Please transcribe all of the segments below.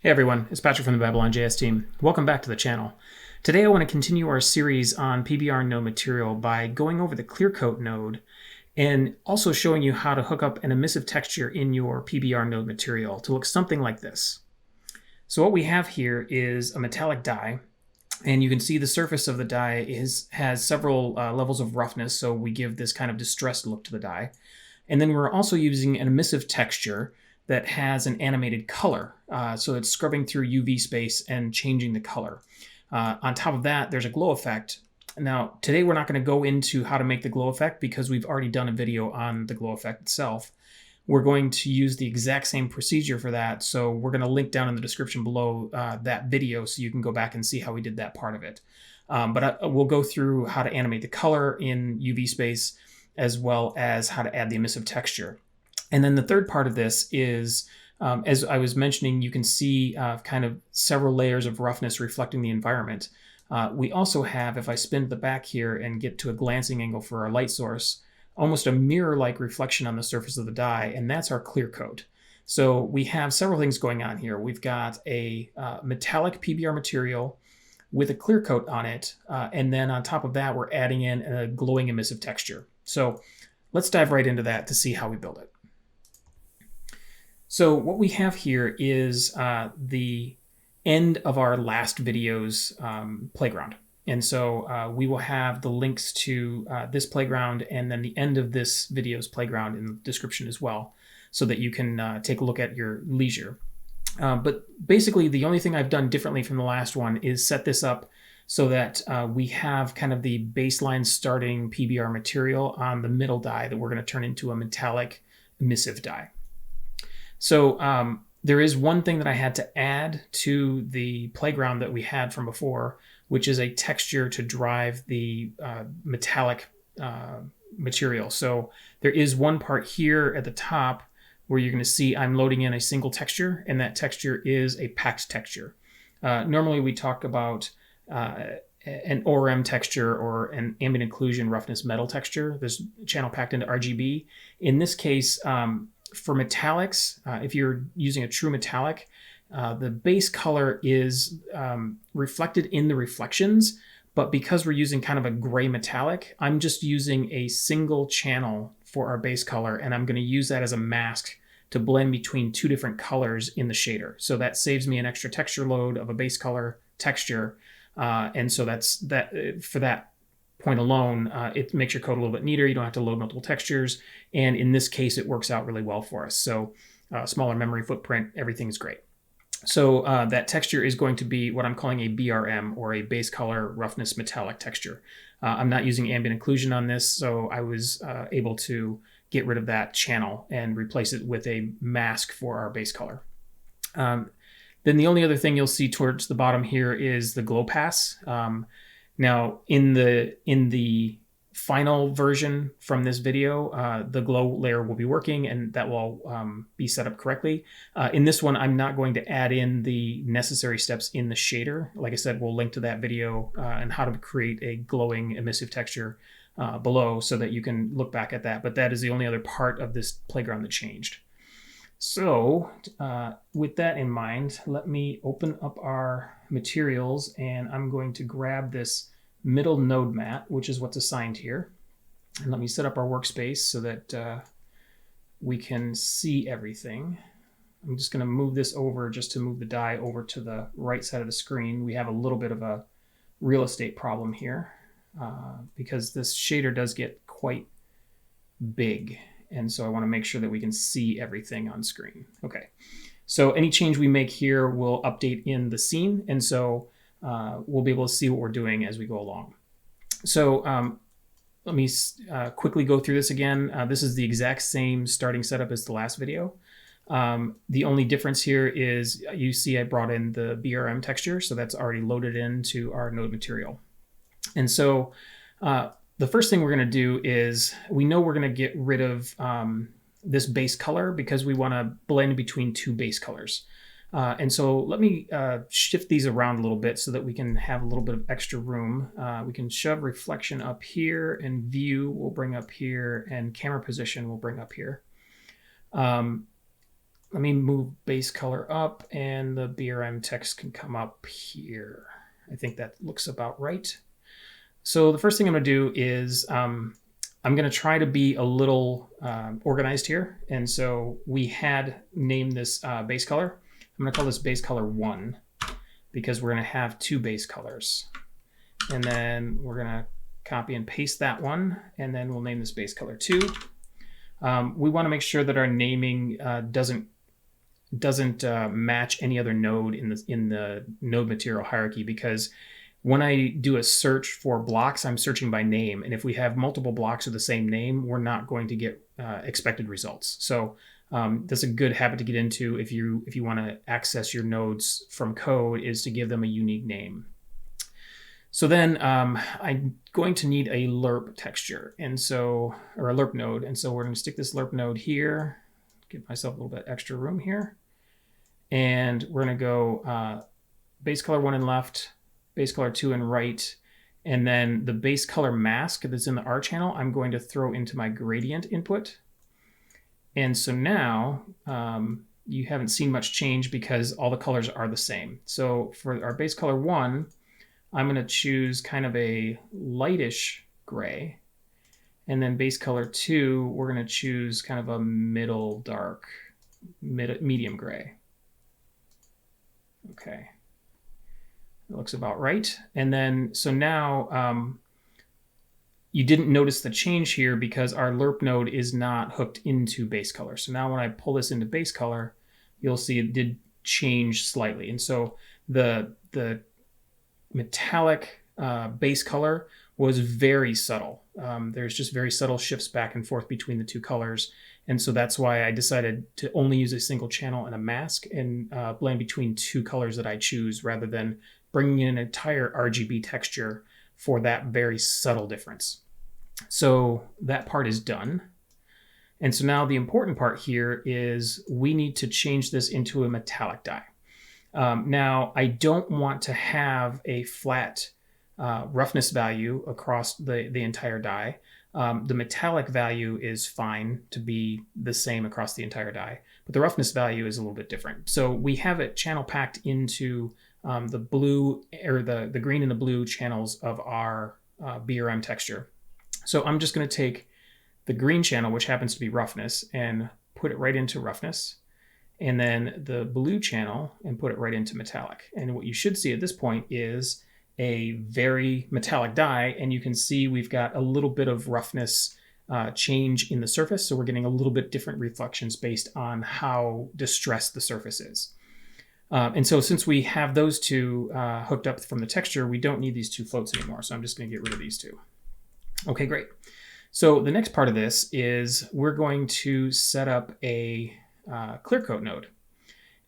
Hey everyone, it's Patrick from the Babylon.js team. Welcome back to the channel. Today I want to continue our series on PBR node material by going over the clear coat node and also showing you how to hook up an emissive texture in your PBR node material to look something like this. So what we have here is a metallic die, and you can see the surface of the die has several levels of roughness, so we give this kind of distressed look to the die. And then we're also using an emissive texture that has an animated color. So it's scrubbing through UV space and changing the color. On top of that, there's a glow effect. Now, today we're not going to go into how to make the glow effect because we've already done a video on the glow effect itself. We're going to use the exact same procedure for that. So we're going to link down in the description below that video so you can go back and see how we did that part of it. We'll go through how to animate the color in UV space as well as how to add the emissive texture. And then the third part of this is, as I was mentioning, you can see kind of several layers of roughness reflecting the environment. We also have, if I spin to the back here and get to a glancing angle for our light source, almost a mirror-like reflection on the surface of the die, and that's our clear coat. So we have several things going on here. We've got a metallic PBR material with a clear coat on it, and then on top of that, we're adding in a glowing emissive texture. So let's dive right into that to see how we build it. So what we have here is the end of our last video's playground. And so we will have the links to this playground and then the end of this video's playground in the description as well, so that you can take a look at your leisure. But basically the only thing I've done differently from the last one is set this up so that we have kind of the baseline starting PBR material on the middle die that we're going to turn into a metallic emissive die. So there is one thing that I had to add to the playground that we had from before, which is a texture to drive the metallic material. So there is one part here at the top where you're going to see I'm loading in a single texture, and that texture is a packed texture. Normally we talk about an ORM texture or an ambient occlusion roughness metal texture. This channel packed into RGB. In this case, for metallics, if you're using a true metallic, the base color is reflected in the reflections, but because we're using kind of a gray metallic, I'm just using a single channel for our base color, and I'm going to use that as a mask to blend between two different colors in the shader. So that saves me an extra texture load of a base color texture, and so that's that for that point alone, it makes your code a little bit neater. You don't have to load multiple textures. And in this case, it works out really well for us. So smaller memory footprint, everything's great. So that texture is going to be what I'm calling a BRM, or a base color roughness metallic texture. I'm not using ambient occlusion on this, so I was able to get rid of that channel and replace it with a mask for our base color. Then the only other thing you'll see towards the bottom here is the glow pass. Now, in the final version from this video, the glow layer will be working, and that will be set up correctly. In this one, I'm not going to add in the necessary steps in the shader. Like I said, we'll link to that video and how to create a glowing emissive texture below so that you can look back at that. But that is the only other part of this playground that changed. So with that in mind, let me open up our materials, and I'm going to grab this middle node mat, which is what's assigned here. And let me set up our workspace so that we can see everything. I'm just going to move this over just to move the die over to the right side of the screen. We have a little bit of a real estate problem here because this shader does get quite big. And so I want to make sure that we can see everything on screen. Okay, so any change we make here will update in the scene, and so we'll be able to see what we're doing as we go along. So let me quickly go through this again. This is the exact same starting setup as the last video. The only difference here is you see I brought in the BRM texture, so that's already loaded into our node material. And so the first thing we're going to do is we know we're going to get rid of this base color because we want to blend between two base colors. And so let me shift these around a little bit so that we can have a little bit of extra room. We can shove reflection up here, and view we'll bring up here, and camera position we'll bring up here. let me move base color up and the BRM text can come up here. I think that looks about right. So the first thing I'm going to do is I'm going to try to be a little organized here. And so we had named this base color. I'm going to call this base color 1 because we're going to have 2 base colors. And then we're going to copy and paste that one, and then we'll name this base color 2. We want to make sure that our naming doesn't match any other node in the node material hierarchy, because when I do a search for blocks, I'm searching by name, and if we have multiple blocks of the same name, we're not going to get expected results. So that's a good habit to get into if you want to access your nodes from code, is to give them a unique name. So then I'm going to need a lerp texture, and so, or a lerp node, and so we're going to stick this lerp node here, give myself a little bit extra room here, and we're going to go base color 1 in left, base color 2 in right, and then the base color mask that's in the R channel I'm going to throw into my gradient input. And so now you haven't seen much change because all the colors are the same. So for our base color 1, I'm going to choose kind of a lightish gray. And then base color 2, we're going to choose kind of a middle dark, medium gray. Okay. That looks about right. And then, so now you didn't notice the change here because our lerp node is not hooked into base color. So now when I pull this into base color, you'll see it did change slightly. And so the metallic base color was very subtle. There's just very subtle shifts back and forth between the two colors. And so that's why I decided to only use a single channel and a mask and blend between 2 colors that I choose, rather than bringing in an entire RGB texture for that very subtle difference. So that part is done. And so now the important part here is we need to change this into a metallic dye. Now, I don't want to have a flat roughness value across the entire die. The metallic value is fine to be the same across the entire die, but the roughness value is a little bit different. So we have it channel packed into the blue, or the green and the blue channels of our BRM texture. So I'm just going to take the green channel, which happens to be roughness, and put it right into roughness, and then the blue channel and put it right into metallic. And what you should see at this point is a very metallic die, and you can see we've got a little bit of roughness change in the surface, so we're getting a little bit different reflections based on how distressed the surface is. And so since we have those two hooked up from the texture, we don't need these 2 floats anymore, so I'm just going to get rid of these 2. Okay, great. So the next part of this is we're going to set up a clear coat node.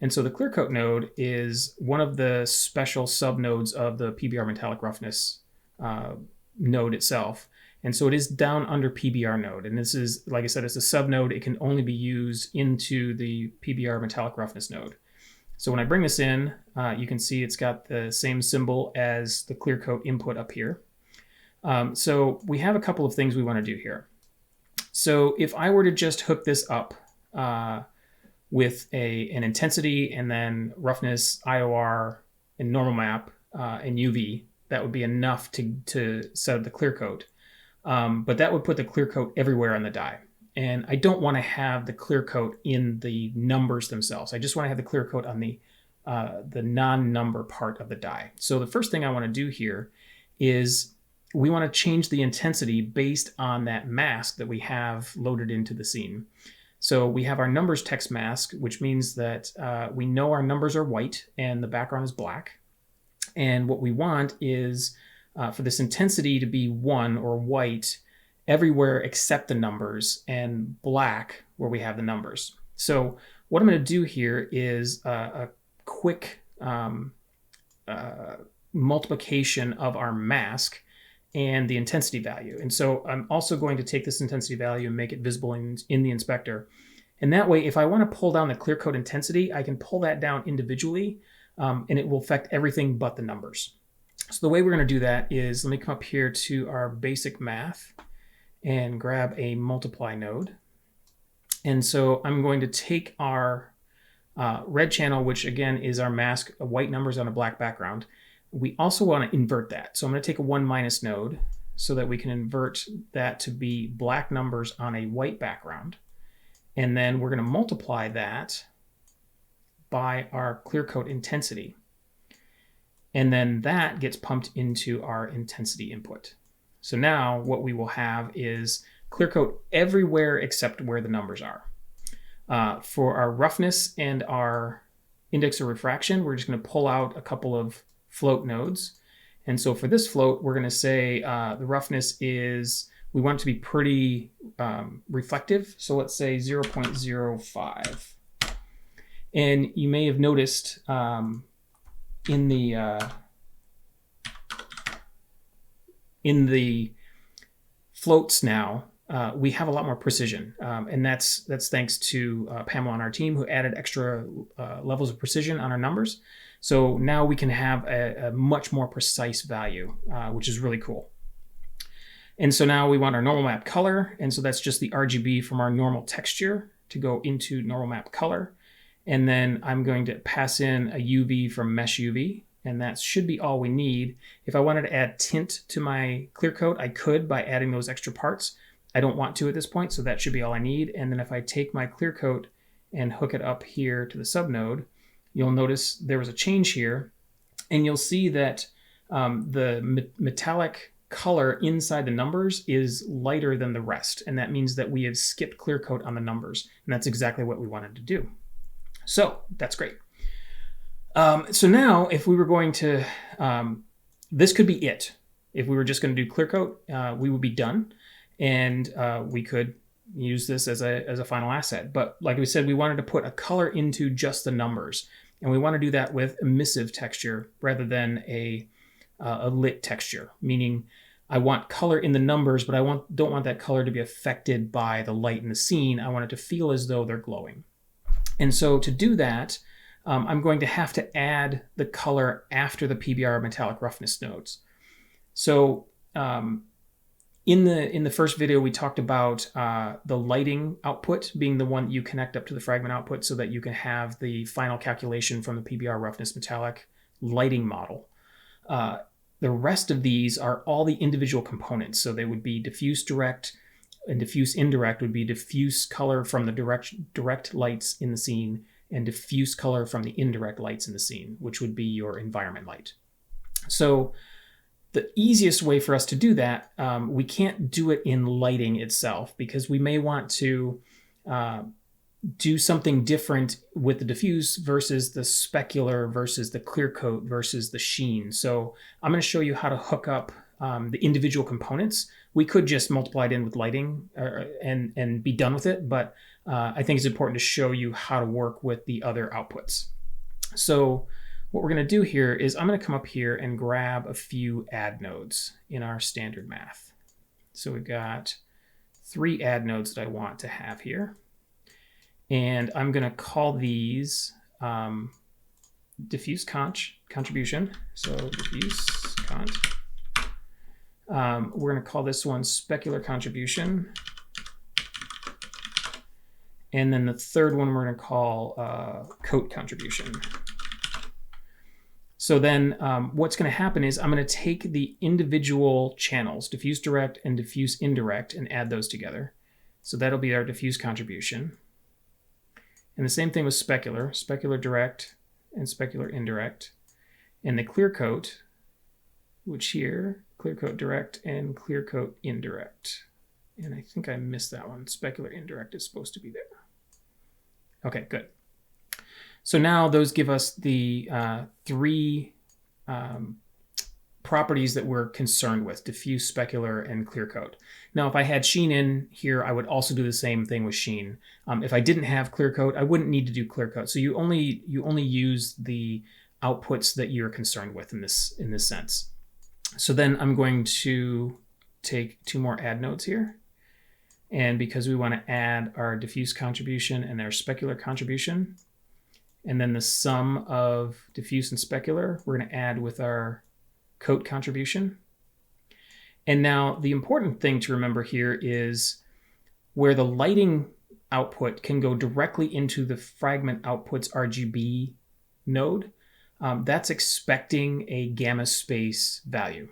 And so the clear coat node is one of the special subnodes of the PBR metallic roughness node itself. And so it is down under PBR node. And this is, like I said, it's a subnode. It can only be used into the PBR metallic roughness node. So when I bring this in, you can see it's got the same symbol as the clear coat input up here. So we have a couple of things we want to do here. So if I were to just hook this up with an intensity and then roughness, IOR, and normal map and UV, that would be enough to set up the clear coat. But that would put the clear coat everywhere on the die. And I don't want to have the clear coat in the numbers themselves. I just want to have the clear coat on the non-number part of the die. So the first thing I want to do here is we want to change the intensity based on that mask that we have loaded into the scene. So we have our numbers text mask, which means that we know our numbers are white and the background is black. And what we want is for this intensity to be 1 or white everywhere except the numbers, and black where we have the numbers. So what I'm going to do here is a quick multiplication of our mask and the intensity value. And so I'm also going to take this intensity value and make it visible in the inspector. And that way, if I want to pull down the clear coat intensity, I can pull that down individually, and it will affect everything but the numbers. So the way we're going to do that is, let me come up here to our basic math and grab a multiply node. And so I'm going to take our red channel, which again is our mask, white numbers on a black background. We also want to invert that. So I'm going to take a 1- node so that we can invert that to be black numbers on a white background. And then we're going to multiply that by our clear coat intensity. And then that gets pumped into our intensity input. So now what we will have is clear coat everywhere except where the numbers are. For our roughness and our index of refraction, we're just going to pull out a couple of float nodes. And so for this float, we're going to say the roughness is, we want it to be pretty reflective. So let's say 0.05. And you may have noticed in the floats now, we have a lot more precision, and that's thanks to Pamela on our team, who added extra levels of precision on our numbers. So now we can have a much more precise value, which is really cool. And so now we want our normal map color, and so that's just the RGB from our normal texture to go into normal map color. And then I'm going to pass in a UV from mesh UV, and that should be all we need. If I wanted to add tint to my clear coat, I could by adding those extra parts. I don't want to at this point, so that should be all I need. And then if I take my clear coat and hook it up here to the subnode, you'll notice there was a change here, and you'll see that the metallic color inside the numbers is lighter than the rest, and that means that we have skipped clear coat on the numbers, and that's exactly what we wanted to do. So that's great. So now if we were going to, this could be it. If we were just going to do clear coat, we would be done, and we could use this as a final asset. But like we said, we wanted to put a color into just the numbers, and we want to do that with emissive texture rather than a lit texture, meaning I want color in the numbers, but I don't want that color to be affected by the light in the scene. I want it to feel as though they're glowing. And so to do that, I'm going to have to add the color after the PBR metallic roughness nodes. So in the first video, we talked about the lighting output being the one you connect up to the fragment output so that you can have the final calculation from the PBR roughness metallic lighting model. The rest of these are all the individual components. So they would be diffuse direct, and diffuse indirect would be diffuse color from the direct lights in the scene, and diffuse color from the indirect lights in the scene, which would be your environment light. So the easiest way for us to do that, we can't do it in lighting itself, because we may want to do something different with the diffuse versus the specular versus the clear coat versus the sheen. So I'm going to show you how to hook up the individual components. We could just multiply it in with lighting and be done with it, but I think it's important to show you how to work with the other outputs. So what we're going to do here is I'm going to come up here and grab a few add nodes in our standard math. So we've got 3 add nodes that I want to have here. And I'm going to call these diffuse contribution. So diffuse cont. We're going to call this one specular contribution. And then the third one we're going to call coat contribution. So then what's going to happen is I'm going to take the individual channels, diffuse direct and diffuse indirect, and add those together. So that'll be our diffuse contribution. And the same thing with specular, specular direct and specular indirect. And the clear coat, which here, clear coat direct and clear coat indirect. And I think I missed that one. Specular indirect is supposed to be there. Okay, good. So now those give us the 3 properties that we're concerned with: diffuse, specular, and clear coat. Now, if I had sheen in here, I would also do the same thing with sheen. If I didn't have clear coat, I wouldn't need to do clear coat. So you only use the outputs that you're concerned with in this sense. So then I'm going to take 2 more add nodes here. And because we want to add our diffuse contribution and our specular contribution, and then the sum of diffuse and specular, we're going to add with our coat contribution. And now the important thing to remember here is where the lighting output can go directly into the fragment outputs RGB node. That's expecting a gamma space value.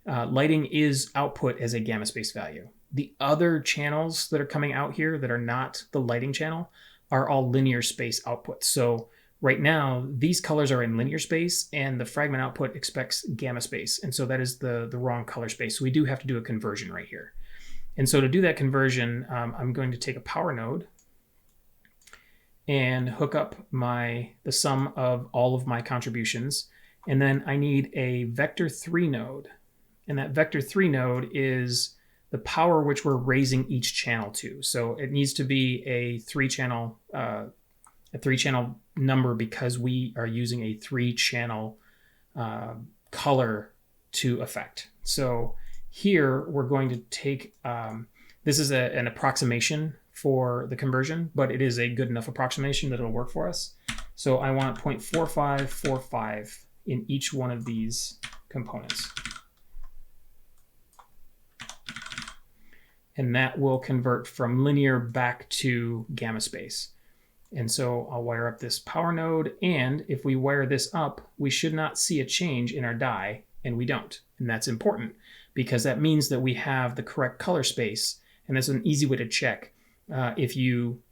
Lighting is output as a gamma space value. The other channels that are coming out here that are not the lighting channel are all linear space outputs. So right now, these colors are in linear space and the fragment output expects gamma space. And so that is the wrong color space. So we do have to do a conversion right here. And so to do that conversion, I'm going to take a power node and hook up the sum of all of my contributions. And then I need a vector 3 node. And that vector 3 node is the power which we're raising each channel to. So it needs to be a 3-channel number because we are using a 3-channel color to affect. So here we're going to take, this is an approximation for the conversion, but it is a good enough approximation that it'll work for us. So I want 0.4545 in each one of these components. And that will convert from linear back to gamma space. And so I'll wire up this power node, and if we wire this up, we should not see a change in our dye, and we don't. And that's important because that means that we have the correct color space, and that's an easy way to check. If you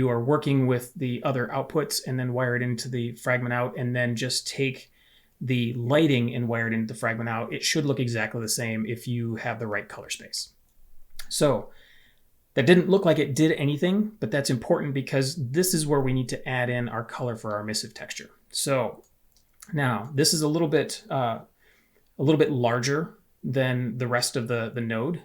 are working with the other outputs and then wire it into the fragment out and then just take the lighting and wire it into the fragment out, it should look exactly the same if you have the right color space. So that didn't look like it did anything, but that's important because this is where we need to add in our color for our emissive texture. So now this is a little bit larger than the rest of the node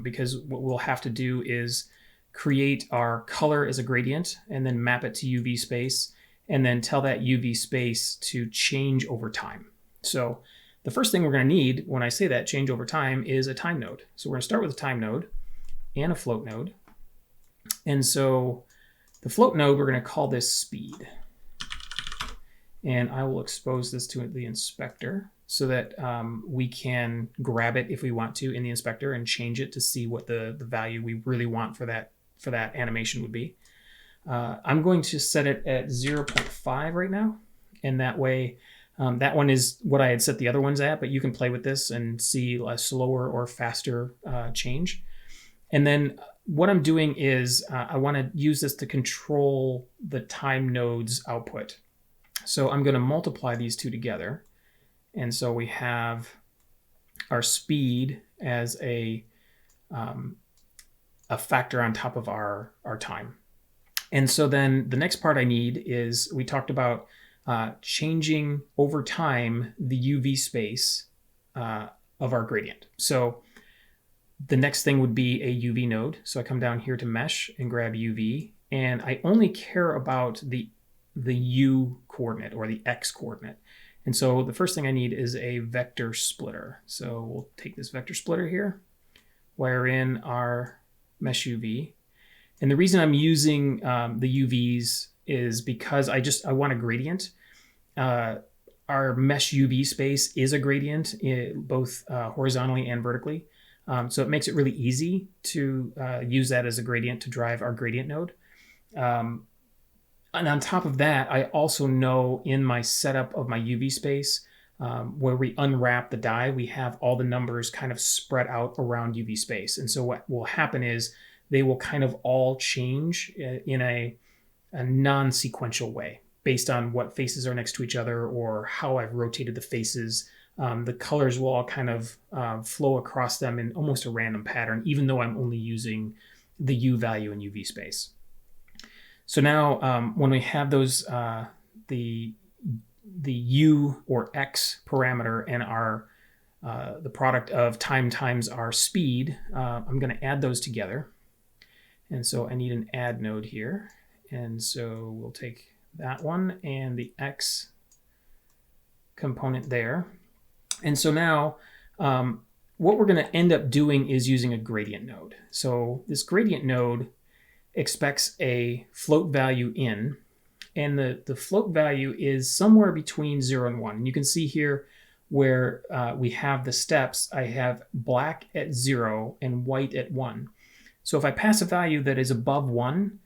because what we'll have to do is create our color as a gradient and then map it to UV space and then tell that UV space to change over time. So the first thing we're going to need when I say that change over time is a time node. So we're going to start with a time node and a float node. And so the float node, we're going to call this speed. And I will expose this to the inspector so that we can grab it if we want to in the inspector and change it to see what the value we really want for that animation would be. I'm going to set it at 0.5 right now. And that way, that one is what I had set the other ones at, but you can play with this and see a slower or faster change. And then what I'm doing is I want to use this to control the time node's output. So I'm going to multiply these two together. And so we have our speed as a factor on top of our time. And so then the next part I need is we talked about changing over time the UV space of our gradient. So the next thing would be a UV node. So I come down here to mesh and grab UV, and I only care about the U coordinate or the X coordinate. And so the first thing I need is a vector splitter. So we'll take this vector splitter here, wire in our mesh UV. And the reason I'm using the UVs is because I want a gradient. Our mesh UV space is a gradient, both horizontally and vertically. So it makes it really easy to use that as a gradient to drive our gradient node. And on top of that, I also know in my setup of my UV space, where we unwrap the dye, we have all the numbers kind of spread out around UV space. And so what will happen is they will kind of all change in a non-sequential way based on what faces are next to each other or how I've rotated the faces. The colors will all kind of flow across them in almost a random pattern, even though I'm only using the U value in UV space. So now when we have those, the U or X parameter and our the product of time times our speed, I'm going to add those together. And so I need an add node here. And so we'll take that one and the X component there. And so now what we're going to end up doing is using a gradient node. So this gradient node expects a float value in, and the float value is somewhere between 0 and 1. And you can see here where we have the steps. I have black at 0 and white at 1. So if I pass a value that is above 1,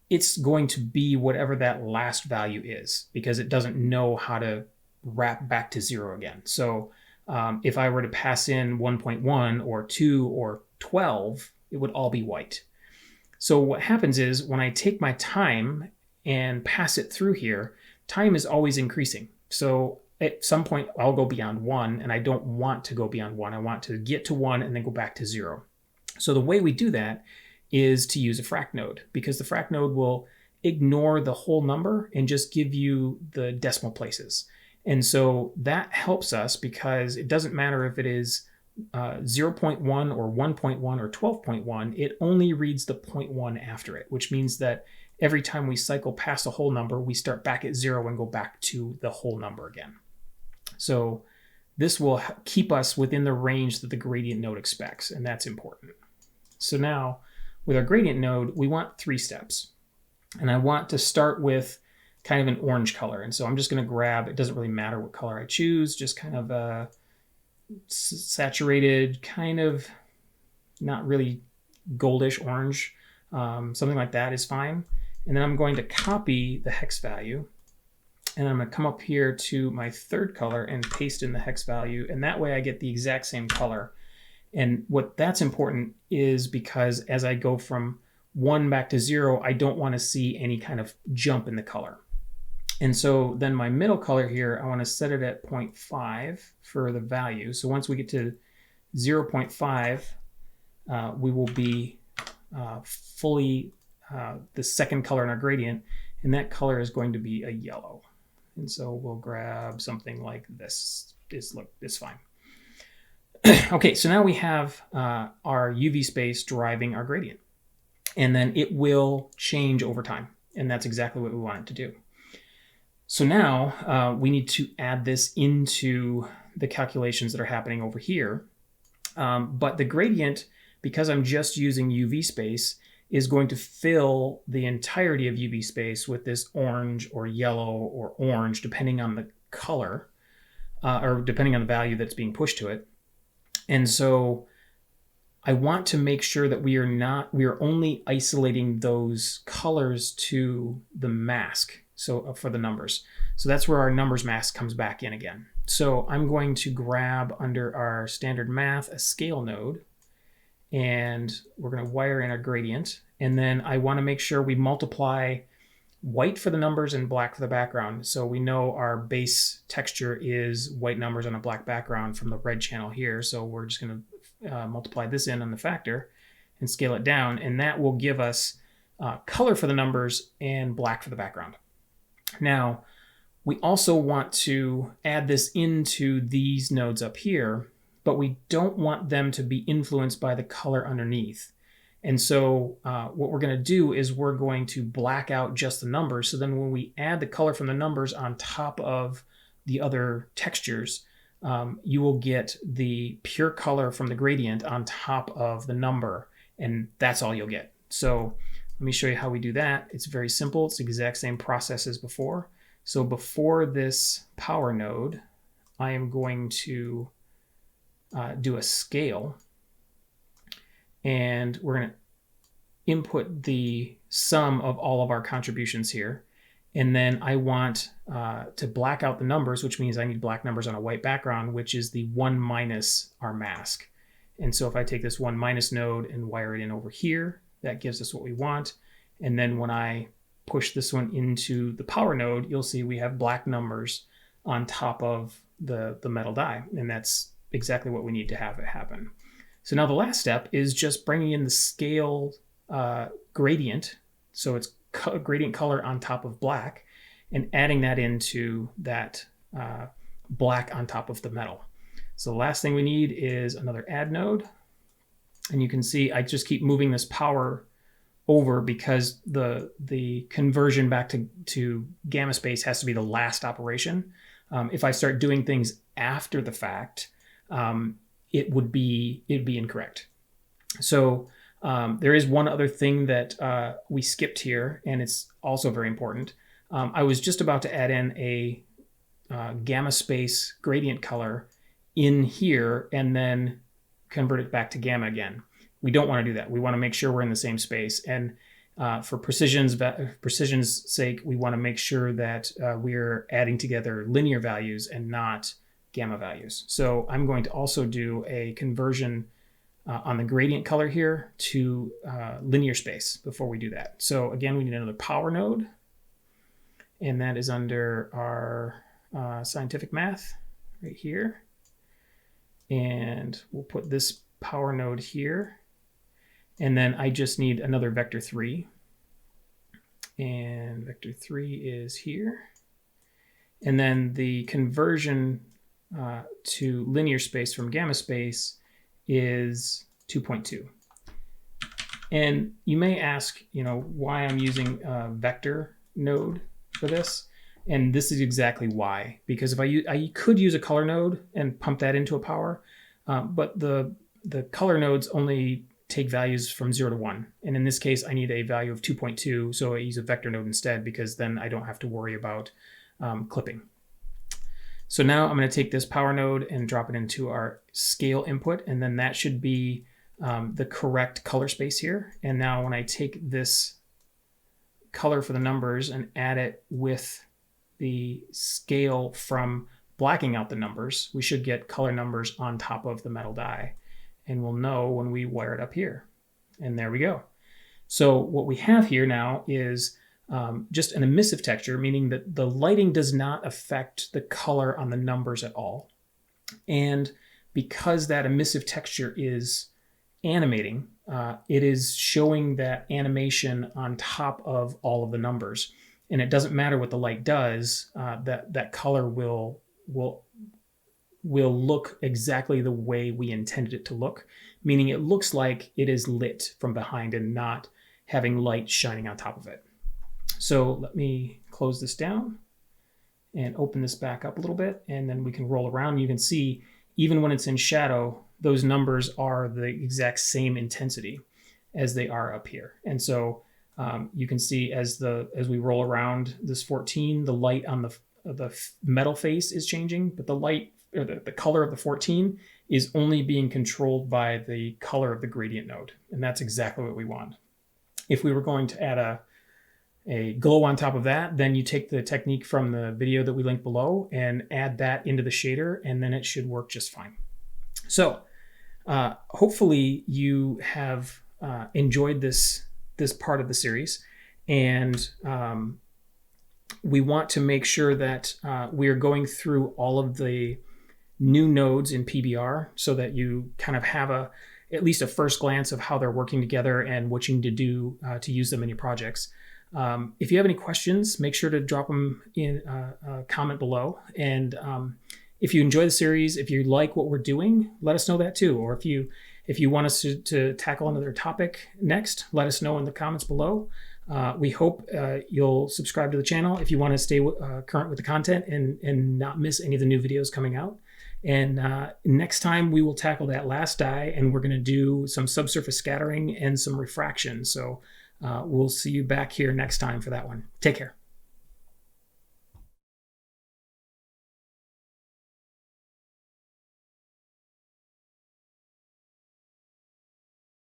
it's going to be whatever that last value is, because it doesn't know how to wrap back to 0 again. So if I were to pass in 1.1 or 2 or 12, it would all be white. So what happens is when I take my time and pass it through here, time is always increasing. So at some point I'll go beyond 1, and I don't want to go beyond 1. I want to get to 1 and then go back to 0. So the way we do that is to use a frac node, because the frac node will ignore the whole number and just give you the decimal places. And so that helps us, because it doesn't matter if it is 0.1 or 1.1 or 12.1, it only reads the 0.1 after it, which means that every time we cycle past a whole number, we start back at 0 and go back to the whole number again. So this will keep us within the range that the gradient node expects, and that's important. So now with our gradient node, we want 3 steps. And I want to start with kind of an orange color. And so I'm just going to grab, it doesn't really matter what color I choose, just kind of a saturated, kind of not really goldish orange. Something like that is fine. And then I'm going to copy the hex value. And I'm going to come up here to my third color and paste in the hex value. And that way I get the exact same color. And what that's important is because as I go from 1 back to 0, I don't want to see any kind of jump in the color. And so then my middle color here, I want to set it at 0.5 for the value. So once we get to 0.5, we will be fully the second color in our gradient, and that color is going to be a yellow. And so we'll grab something like this. It's fine. Okay, so now we have our UV space driving our gradient, and then it will change over time, and that's exactly what we want it to do. So now we need to add this into the calculations that are happening over here, but the gradient, because I'm just using UV space, is going to fill the entirety of UV space with this orange or yellow or orange, depending on the color, or depending on the value that's being pushed to it. And so I want to make sure that we are only isolating those colors to the mask, so for the numbers. So that's where our numbers mask comes back in again. So I'm going to grab under our standard math a scale node, and we're going to wire in our gradient. And then I want to make sure we multiply white for the numbers and black for the background. So we know our base texture is white numbers on a black background from the red channel here. So we're just going to multiply this in on the factor and scale it down. And that will give us color for the numbers and black for the background. Now, we also want to add this into these nodes up here, but we don't want them to be influenced by the color underneath. And so what we're going to do is we're going to black out just the numbers. So then when we add the color from the numbers on top of the other textures, you will get the pure color from the gradient on top of the number, and that's all you'll get. So let me show you how we do that. It's very simple. It's the exact same process as before. So before this power node, I am going to do a scale, and we're going to input the sum of all of our contributions here. And then I want to black out the numbers, which means I need black numbers on a white background, which is the 1 minus our mask. And so if I take this 1 minus node and wire it in over here, that gives us what we want. And then when I push this one into the power node, you'll see we have black numbers on top of the metal die. And that's exactly what we need to have it happen. So now the last step is just bringing in the scale gradient. So it's gradient color on top of black, and adding that into that black on top of the metal. So the last thing we need is another add node. And you can see I just keep moving this power over because the conversion back to gamma space has to be the last operation. If I start doing things after the fact, it'd be incorrect. So there is one other thing that we skipped here, and it's also very important. I was just about to add in a gamma space gradient color in here and then convert it back to gamma again. We don't want to do that. We want to make sure we're in the same space. And for precision's sake, we want to make sure that we're adding together linear values and not gamma values. So I'm going to also do a conversion on the gradient color here to linear space before we do that. So again, we need another power node, and that is under our scientific math right here. And we'll put this power node here. And then I just need another vector 3. And vector 3 is here. And then the conversion to linear space from gamma space is 2.2. And you may ask, why I'm using a vector node for this. And this is exactly why. Because if I could use a color node and pump that into a power, but the color nodes only take values from 0 to 1. And in this case, I need a value of 2.2. So I use a vector node instead, because then I don't have to worry about clipping. So now I'm going to take this power node and drop it into our scale input. And then that should be the correct color space here. And now when I take this color for the numbers and add it with the scale from blacking out the numbers, we should get color numbers on top of the metal die. And we'll know when we wire it up here. And there we go. So what we have here now is just an emissive texture, meaning that the lighting does not affect the color on the numbers at all. And because that emissive texture is animating, it is showing that animation on top of all of the numbers. And it doesn't matter what the light does, that color will look exactly the way we intended it to look, meaning it looks like it is lit from behind and not having light shining on top of it. So let me close this down and open this back up a little bit, and then we can roll around. You can see, even when it's in shadow, those numbers are the exact same intensity as they are up here. And so you can see as we roll around this 14, the light on the metal face is changing, but the light, or the color of the 14 is only being controlled by the color of the gradient node. And that's exactly what we want. If we were going to add a glow on top of that, then you take the technique from the video that we linked below and add that into the shader, and then it should work just fine. So hopefully you have enjoyed this part of the series. And we want to make sure that we are going through all of the new nodes in PBR so that you kind of have at least a first glance of how they're working together and what you need to do to use them in your projects. If you have any questions, make sure to drop them in a comment below. And if you enjoy the series, if you like what we're doing, let us know that too. Or if you want us to tackle another topic next, let us know in the comments below. We hope you'll subscribe to the channel if you want to stay current with the content and not miss any of the new videos coming out. And next time we will tackle that last die, and we're going to do some subsurface scattering and some refraction. So we'll see you back here next time for that one. Take care.